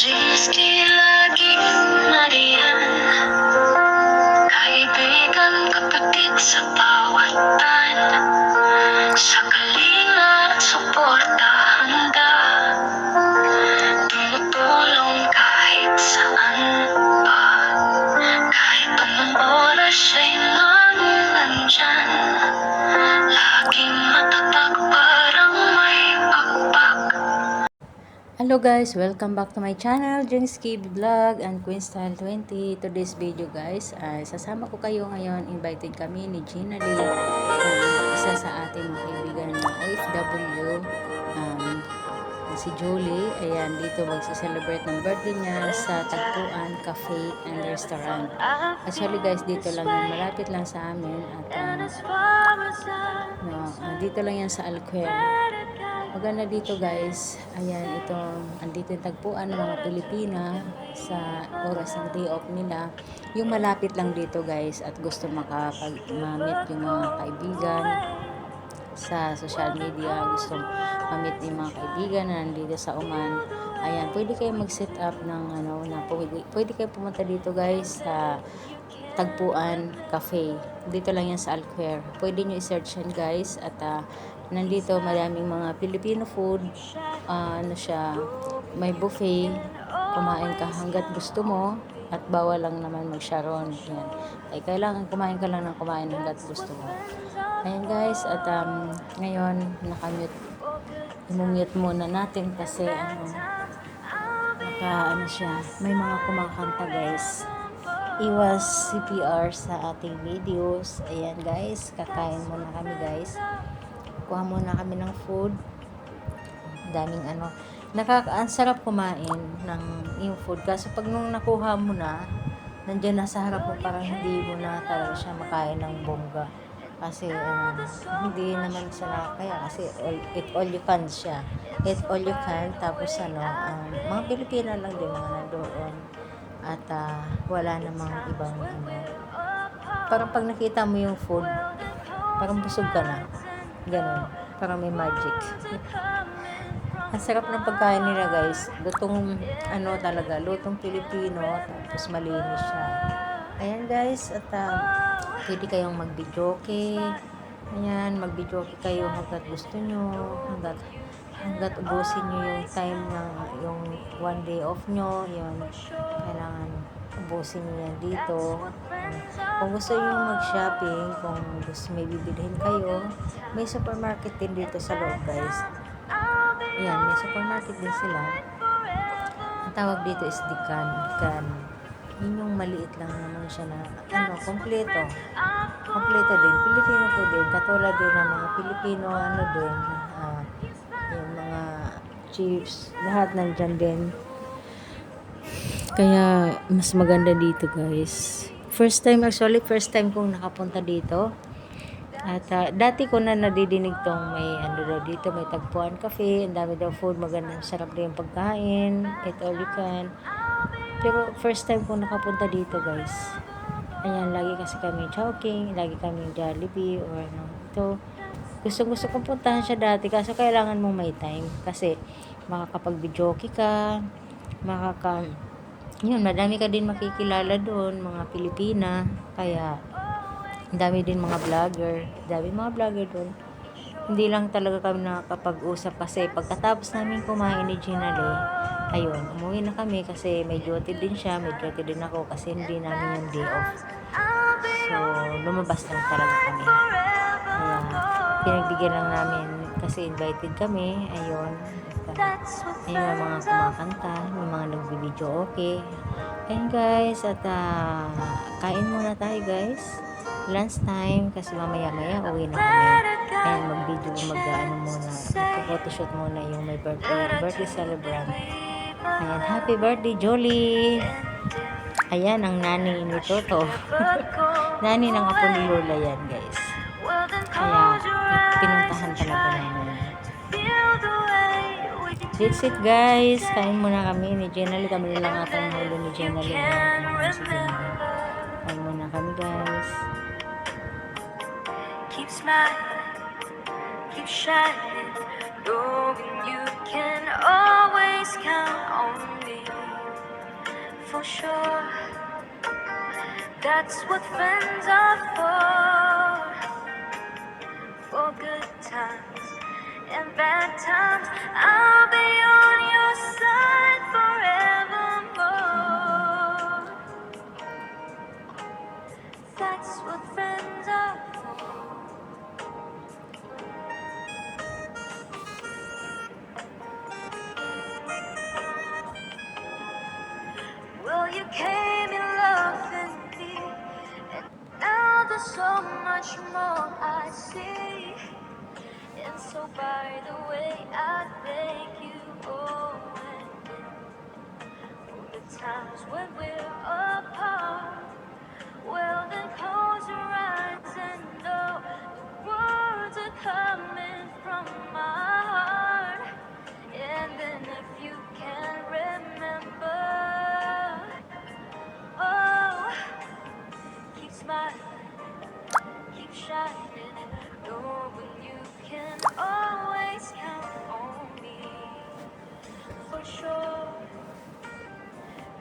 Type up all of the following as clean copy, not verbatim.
Rizky laging nariyan, kaibigan, kapatid sa bawat tan. Sa kalinga at suporta handa, tumutulong kahit saan pa. Kahit anong oras ay nandyan, laging matatag parang may pakpak. Hello guys, welcome back to my channel, Jingsky Vlog and Queenstyle 20. Today's video guys, ay sasama ko kayo ngayon. Invited kami ni Gina Lee, isa sa ating kaibigan na OFW, si Julie. Ayan, dito magsi-celebrate ng birthday niya sa Tagpuan Cafe and Restaurant. Actually guys, dito lang yan, malapit lang sa amin. At dito lang yan sa Alquer. Maganda dito guys. Ayan, andito yung tagpuan ng mga Pilipina sa oras ng day off nila. Yung malapit lang dito guys at gusto makapag-meet yung mga kaibigan sa social media, gusto ma-meet yung mga kaibigan na nandito sa Oman. Ayan, pwede kayo mag-set up ng pwede kayo pumunta dito guys sa Tagpuan Cafe. Dito lang yan sa Alquer. Pwede nyo i-search yan guys. At nandito maraming mga Filipino food. May buffet. Kumain ka hanggat gusto mo. At bawal lang naman mag-sharon. Yan. Ay, kailangan kumain ka lang ng kumain hanggat gusto mo. Ayan guys. At ngayon, nakamute. I-mute muna natin kasi may mga kumakanta guys. Iwas CPR sa ating videos. Ayan guys, kakain muna kami guys. Kuha muna kami ng food. Daming ang sarap kumain ng yung food. Kasi pag nung nakuha mo na, nandiyan na sa harap mo, parang hindi mo na talaga siya makain ng bongga. Kasi hindi naman siya kaya kasi eat all you can siya. Eat all you can. Tapos mga Pilipina lang din mga nandoon. At wala namang ibang parang pag nakita mo yung food, parang busog ka na. Ganun. Parang may magic. Ang sarap ng pagkain nila guys. Lutong talaga, lutong Pilipino, tapos malinis siya. Ayan guys, at pwede kayong mag-videoke. Ayan, mag-videoke kayo hanggat gusto nyo, hanggat ubusin nyo yung time yung one day off nyo. Yun, kailangan ubusin nyo yan dito. Kung gusto nyo mag-shopping, kung gusto may bibilhin kayo, may supermarket din dito sa loob guys. Ayan, may supermarket din sila. Ang tawag dito is Dikan. Yun yung maliit lang naman siya na kompleto din, Pilipino po din, katulad din ng mga Pilipino din, yung mga chiefs, lahat nandyan din. Kaya mas maganda dito guys. First time kong nakapunta dito. At dati ko na nadidinig tong may dito, may Tagpuan Cafe, ang dami daw food, maganda, sarap din yung pagkain, eat all you can. Pero first time kong nakapunta dito guys. Ayan, lagi kasi kami Chowking, lagi kami Jollibee or ito. Gusto kong puntahan siya dati kasi kailangan mong may time kasi makakapag-videoke ka, madami ka din makikilala doon, mga Pilipina, kaya dami din mga vlogger doon. Hindi lang talaga kami nakakapag-usap kasi pagkatapos namin kumain ni Gina Lee, ayun, umuwi na kami kasi may duty din siya, may duty din ako kasi hindi namin yung day off. So, lumabas lang talaga kami. Kaya, pinagbigyan lang namin kasi invited kami. Ayun. Ayun ang mga kumakanta, may mga nagbibideo okay. Ayun guys, at kain muna tayo guys. Lunch time kasi mamaya uwi na kami. Ayan, magpo-photoshoot muna yung may birthday celebrant. Ayan, happy birthday Jolie! Ayan, ang nani ni Toto. Nani ng apo ni Lola yan guys. Kaya, pinuntahan talaga namin. That's it guys. Kain muna kami ni Gina Lee. Kami lang atang mahuli ni Gina Lee. Kain muna kami guys. Keep smiling, keep shining, knowing you can always count on me. for sure. That's what friends are for good times and bad times. I'll be on your side forevermore. That's what friends are for. Well, you came in loving me, and now there's so much more I see. And so, by the way, I thank you always for the times when we're apart. Well, then close your eyes and know the words are coming from my heart. And then, if you can remember, oh, keep smiling, keep shining, knowing you can always count on me. For sure,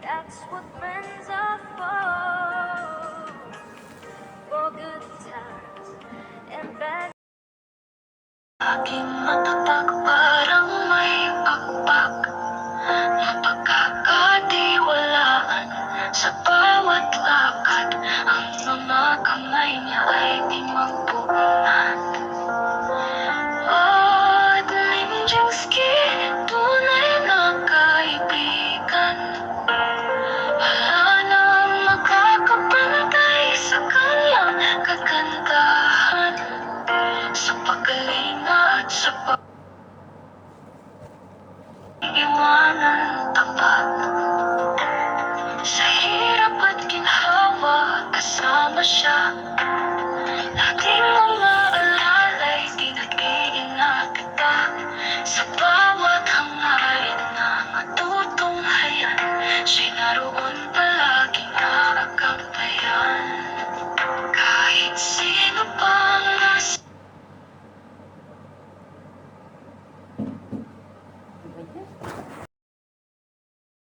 that's what friends are for good times and bad. Aking matatag parang may pakpak na pagkakatiwalaan. Sa bawat lakad, ang mga kamay niya ay di magbubulan. At Ninjinski, tunay na kaibigan. Wala nang makakapantay sa kanyang kagandahan. Sa pagkalinga at sa pag-iwanan tapat. Sa hirap at ginhawa, kasama siya.